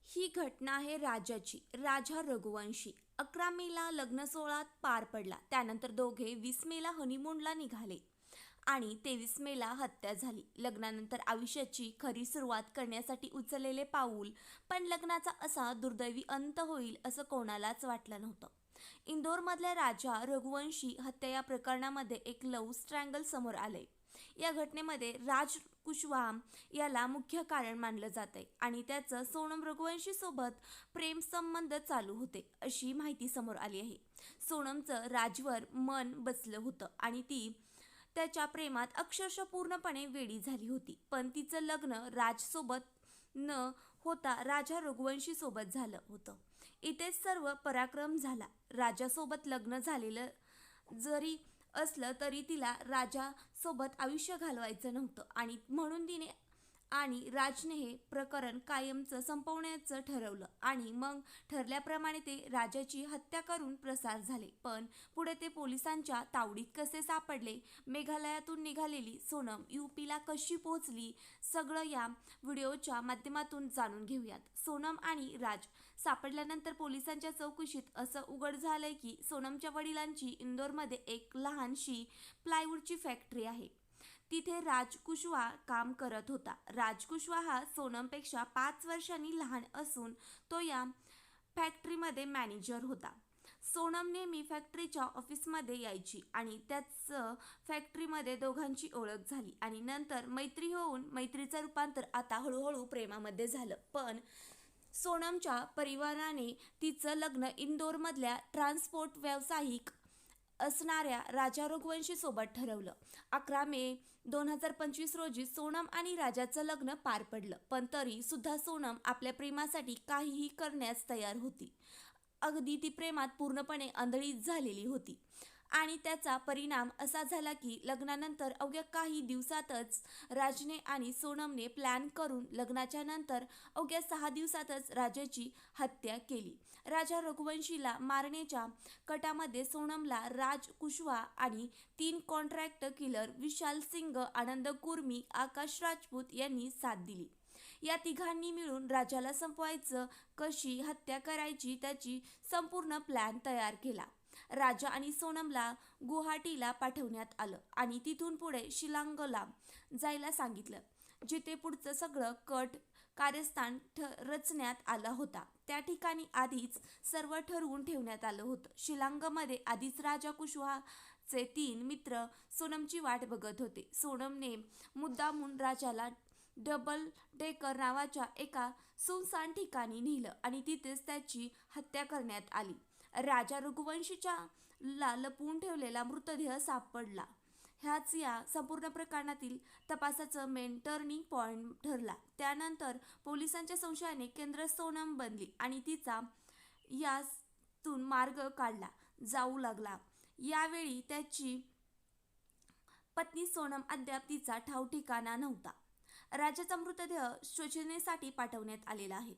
ही घटना आहे राजाची. राजा रघुवंशी 11 मेला लग्न सोहळा पार पडला. त्यानंतर दोघे 20 मेला हनीमूनला निघाले आणि 23 मेला हत्या झाली. लग्नानंतर आयुष्याची खरी सुरुवात करण्यासाठी उचललेले पाऊल, पण लग्नाचा असा दुर्दैवी अंत होईल असं कोणालाच वाटलं नव्हतं. इंदोरमधल्या राजा रघुवंशी हत्या या प्रकरणामध्ये एक लव्ह स्ट्रँगल समोर आलंय. या घटनेमध्ये राज कुशवाहा याला मुख्य कारण मानलं जातंय आणि त्याचं सोनम रघुवंशी सोबत प्रेम संबंध चालू होते अशी माहिती समोर आली आहे. सोनमचं राजवर मन बसलं होतं आणि ती त्याच्या प्रेमात अक्षरशः पूर्णपणे वेडी झाली होती. पण तिचं लग्न राजसोबत न होता राजा रघुवंशी सोबत झालं होतं. इथेच सर्व पराक्रम झाला. राजासोबत लग्न झालेलं जरी असलं तरी तिला राजासोबत आयुष्य घालवायचं नव्हतं आणि म्हणून तिने आणि राजने हे प्रकरण कायमचं संपवण्याचं ठरवलं आणि मग ठरल्याप्रमाणे ते राजाची हत्या करून प्रसार झाले. पण पुढे ते पोलिसांच्या तावडीत कसे सापडले, मेघालयातून निघालेली सोनम यूपीला कशी पोहोचली, सगळं या व्हिडिओच्या माध्यमातून जाणून घेऊयात. सोनम आणि राज सापडल्यानंतर पोलिसांच्या चौकशीत असं उघड झालंय की सोनमच्या वडिलांची इंदोरमध्ये एक लहानशी प्लायवूडची फॅक्टरी आहे. तिथे राज कुशवाहा काम करत होता. राज कुशवाहा हा सोनमपेक्षा 5 वर्षांनी लहान असून तो या फॅक्टरीमध्ये मॅनेजर होता. सोनम नेहमी फॅक्टरीच्या ऑफिसमध्ये यायची आणि त्याच फॅक्टरीमध्ये दोघांची ओळख झाली आणि नंतर मैत्री होऊन मैत्रीचं रूपांतर आता हळूहळू प्रेमामध्ये झालं. पण सोनमच्या परिवाराने तिचं लग्न इंदोरमधल्या ट्रान्सपोर्ट व्यावसायिक असणाऱ्या राजा रघुवंशी सोबत ठरवलं. 11 मे 2025 रोजी सोनम आणि राजाचं लग्न पार पडलं. पण तरी सुद्धा सोनम आपल्या प्रेमासाठी काहीही करण्यास तयार होती. अगदी ती प्रेमात पूर्णपणे आंधळीच झालेली होती आणि त्याचा परिणाम असा झाला की लग्नानंतर अवघ्या काही दिवसातच राजने आणि सोनमने प्लॅन करून लग्नाच्या नंतर अवघ्या 6 दिवसातच राजाची हत्या केली. राजा रघुवंशीला मारण्याच्या कटामध्ये सोनमला राज कुशवाहा आणि 3 कॉन्ट्रॅक्ट किलर विशाल सिंग, आनंद कुर्मी, आकाश राजपूत यांनी साथ दिली. या तिघांनी मिळून राजाला संपवायचं, कशी हत्या करायची त्याची संपूर्ण प्लॅन तयार केला. राजा आणि सोनमला गुवाहाटीला पाठवण्यात आलं आणि तिथून पुढे शिलाँगला जायला सांगितलं, जिथे पुढचं सगळं कट कारस्थान रचण्यात आला होता. त्या ठिकाणी आधीच सर्व ठरवून ठेवण्यात आलं होतं. शिलाँगमध्ये आधीच राजा कुशवाहाचे 3 मित्र सोनमची वाट बघत होते. सोनमने मुद्दामून राजाला डबल डेकर नावाच्या एका सुनसान ठिकाणी नेलं आणि तिथेच त्याची हत्या करण्यात आली. राजा रघुवंशीच्या लपवून ठेवलेला मृतदेह सापडला. ह्याच या संपूर्ण प्रकरणातील तपासाचं मेन टर्निंग पॉइंट ठरला. त्यानंतर पोलिसांच्या संशयाने केंद्र सोनम बनली आणि तिचा यातून मार्ग काढला जाऊ लागला. यावेळी त्याची पत्नी सोनम अद्याप तिचा ठाव ठिकाणा नव्हता. राजाचा मृतदेह शोधण्यासाठी पाठवण्यात आलेला आहे.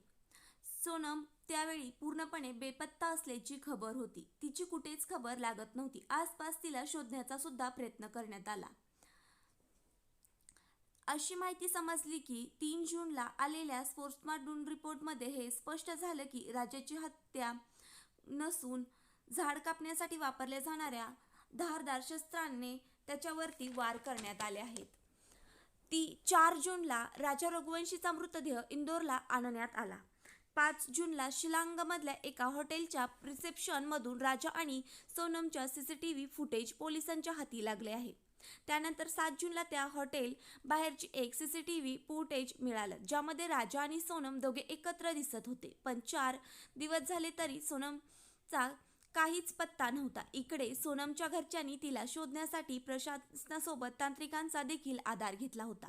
सोनम त्यावेळी पूर्णपणे बेपत्ता असल्याची खबर होती. तिची कुठेच खबर लागत नव्हती. आसपास तिला शोधण्याचा सुद्धा प्रयत्न करण्यात आला. अशी माहिती समजली की 3 जूनला आलेल्या पोस्टमॉर्टम रिपोर्टमध्ये हे स्पष्ट झालं की राजाची हत्या नसून झाड कापण्यासाठी वापरल्या जाणाऱ्या धारदार शस्त्राने त्याच्यावरती वार करण्यात आले आहेत. 4 जूनला राजा रघुवंशीचा मृतदेह इंदोरला आणण्यात आला. 5 जूनला शिलाँगमधल्या एका हॉटेलच्या रिसेप्शनमधून राजा आणि सोनमच्या सीसीटीव्ही फुटेज पोलिसांच्या हाती लागले आहे. त्यानंतर 7 जूनला त्या हॉटेल बाहेरची एक सीसीटीव्ही फुटेज मिळालं, ज्यामध्ये राजा आणि सोनम दोघे एकत्र दिसत होते. पण 4 दिवस झाले तरी सोनमचा काहीच पत्ता नव्हता. इकडे सोनमच्या घरच्यांनी तिला शोधण्यासाठी प्रशासनासोबत तांत्रिकांचा देखील आधार घेतला होता.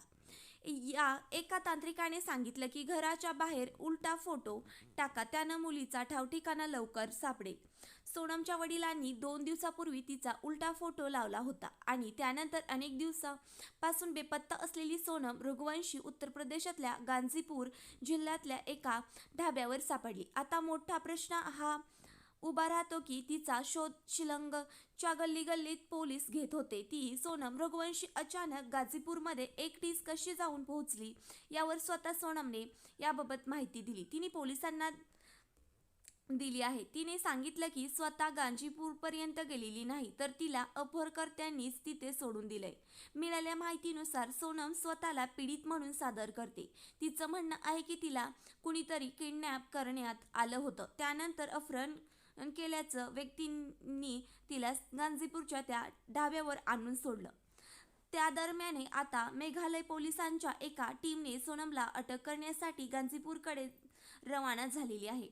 या एका तांत्रिकाने सांगितलं की घराच्या बाहेर उलटा फोटो टाका, त्यानं मुलीचा ठावठिकाणा लवकर सापडेल. सोनमच्या वडिलांनी 2 दिवसापूर्वी तिचा उलटा फोटो लावला होता आणि त्यानंतर अनेक दिवसापासून बेपत्ता असलेली सोनम रघुवंशी उत्तर प्रदेशातल्या गाझीपूर जिल्ह्यातल्या एका ढाब्यावर सापडली. आता मोठा प्रश्न हा उभा राहतो की तिचा शोध शिलंगच्या गल्ली गल्लीत पोलीस घेत होते. ती सोनम रघुवंशी अचानक गाझीपूरमध्ये एकटीच कशी जाऊन पोहोचली यावर स्वतः सोनमने याबाबत माहिती दिली. तिने पोलिसांना दिली आहे. तिने सांगितलं की स्वतः गाझीपूरपर्यंत गेलेली नाही, तर तिला अपहरणकर्त्यांनीच तिथे सोडून दिलंय. मिळालेल्या माहितीनुसार सोनम स्वतःला पीडित म्हणून सादर करते. तिचं म्हणणं आहे की तिला कुणीतरी किडनॅप करण्यात आलं होतं. त्यानंतर अपहरण केल्याचं व्यक्तींनी तिला गाझीपूरच्या त्या ढाब्यावर आणून सोडलं. त्या दरम्यान आता मेघालय पोलिसांच्या एका टीमने सोनमला अटक करण्यासाठी गाझीपूरकडे रवाना झालेली आहे.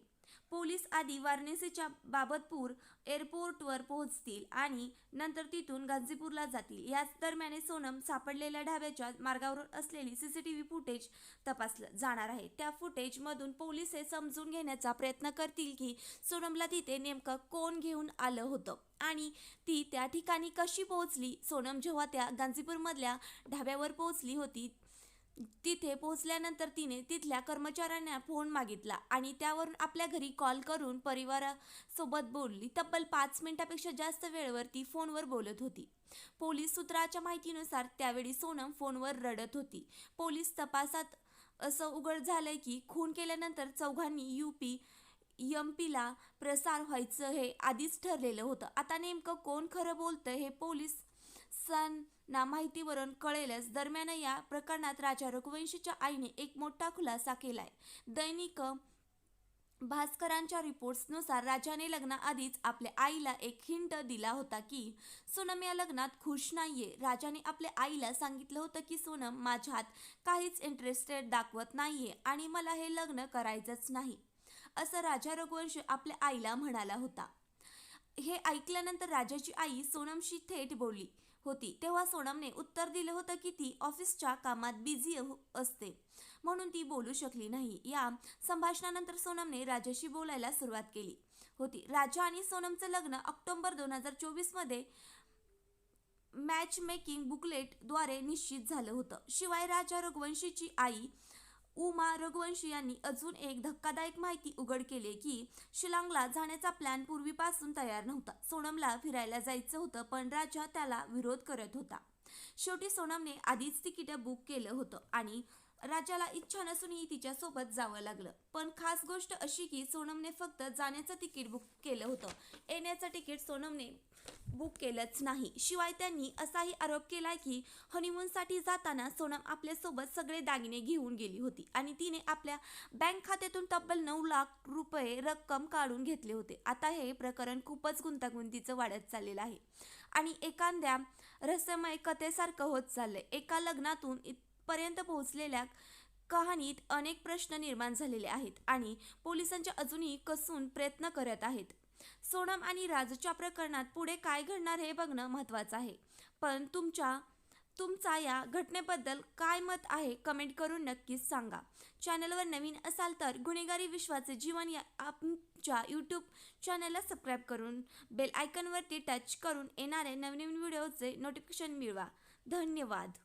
पोलीस आधी वाराणसीच्या बाबतपूर एअरपोर्टवर पोहोचतील आणि नंतर तिथून गाझीपूरला जातील. याच दरम्यान सोनम सापडलेल्या ढाब्याच्या मार्गावर असलेली सीसीटीव्ही फुटेज तपासलं जाणार आहे. त्या फुटेजमधून पोलीस हे समजून घेण्याचा प्रयत्न करतील की सोनमला तिथे नेमकं कोण घेऊन आलं होतं आणि ती त्या ठिकाणी कशी पोहोचली. सोनम जेव्हा त्या गाझीपूरमधल्या ढाब्यावर पोहोचली होती, तिथे पोहोचल्यानंतर तिने तिथल्या कर्मचाऱ्यांना फोन मागितला आणि त्यावरून आपल्या घरी कॉल करून परिवारासोबत बोलली. तब्बल 5 मिनिटापेक्षा जास्त वेळेवर ती फोनवर बोलत होती. पोलीस सूत्राच्या माहितीनुसार त्यावेळी सोनम फोनवर रडत होती. पोलीस तपासात असं उघड झालंय की खून केल्यानंतर चौघांनी एमपीला प्रसार व्हायचं हे आधीच ठरलेलं होतं. आता नेमकं कोण खरं बोलतंय हे पोलिसांना माहितीवरून कळेलच. दरम्यान या प्रकरणात राजा रघुवंशीच्या आईने एक मोठा खुलासा केलाय. दैनिक भास्करांच्या रिपोर्ट्सनुसार राजाने लग्नाआधीच आपल्या आईला एक हिंट दिला होता की सोनम या लग्नात खुश नाहीये. राजाने आपल्या आईला सांगितलं होतं की सोनम माझ्यात काहीच इंटरेस्टेड दाखवत नाहीये आणि मला हे लग्न करायचंच नाही, असं राजा रघुवंशी आपल्या आईला म्हणाला होता. हे ऐकल्यानंतर राजाची आई सोनमशी थेट बोलली होती. तेव्हा सोनमने उत्तर दिलं होतं की ती ऑफिसच्या कामात बिझी असते म्हणून ती बोलू शकली नाही. या संभाषणानंतर सोनमने राजाशी बोलायला सुरुवात केली होती. राजा आणि सोनमचं लग्न ऑक्टोबर 2024 मध्ये मॅच मेकिंग बुकलेटद्वारे निश्चित झालं होतं. शिवाय राजा रघुवंशीची आई उमा रघुवंशी यांनी अजून एक धक्कादायक माहिती उघड केली की शिलाँगला जाण्याचा प्लॅन पूर्वीपासून तयार नव्हता. सोनमला फिरायला जायचं होतं, पण राजा त्याला विरोध करत होता. शेवटी सोनमने आधीच तिकीट बुक केलं होतं आणि राजाला इच्छा नसूनही तिच्यासोबत जावं लागलं. पण खास गोष्ट अशी की सोनमने फक्त जाण्याचं तिकीट बुक केलं होतं, येण्याचं तिकीट सोनमने बुक केलंच नाही. शिवाय त्यांनी असाही आरोप केलाय की हनीमूनसाठी जाताना सोनम आपल्यासोबत सगळे दागिने घेऊन गेली होती आणि तिने आपल्या बँक खात्यातून तब्बल 9 लाख रुपये रक्कम काढून घेतले होते. आता हे प्रकरण खूपच गुंतागुंतीचं वाढत चाललेलं आहे आणि एखाद्या रहस्यमय कथेसारखं होत चाललंय. एका लग्नातून इथपर्यंत पोहोचलेल्या कहाणीत अनेक प्रश्न निर्माण झालेले आहेत आणि पोलिसांचे अजूनही कसून प्रयत्न करत आहेत. सोनम आणि राजच्या प्रकरणात पुढे काय घडणार हे बघणं महत्त्वाचं आहे. पण तुमचा या घटनेबद्दल काय मत आहे कमेंट करून नक्कीच सांगा. चॅनलवर नवीन असाल तर गुन्हेगारी विश्वाचे जीवन या आमच्या यूट्यूब चॅनलला सबस्क्राईब करून बेल आयकॉनवरती टच करून येणारे नवीन व्हिडिओचे नोटिफिकेशन मिळवा. धन्यवाद.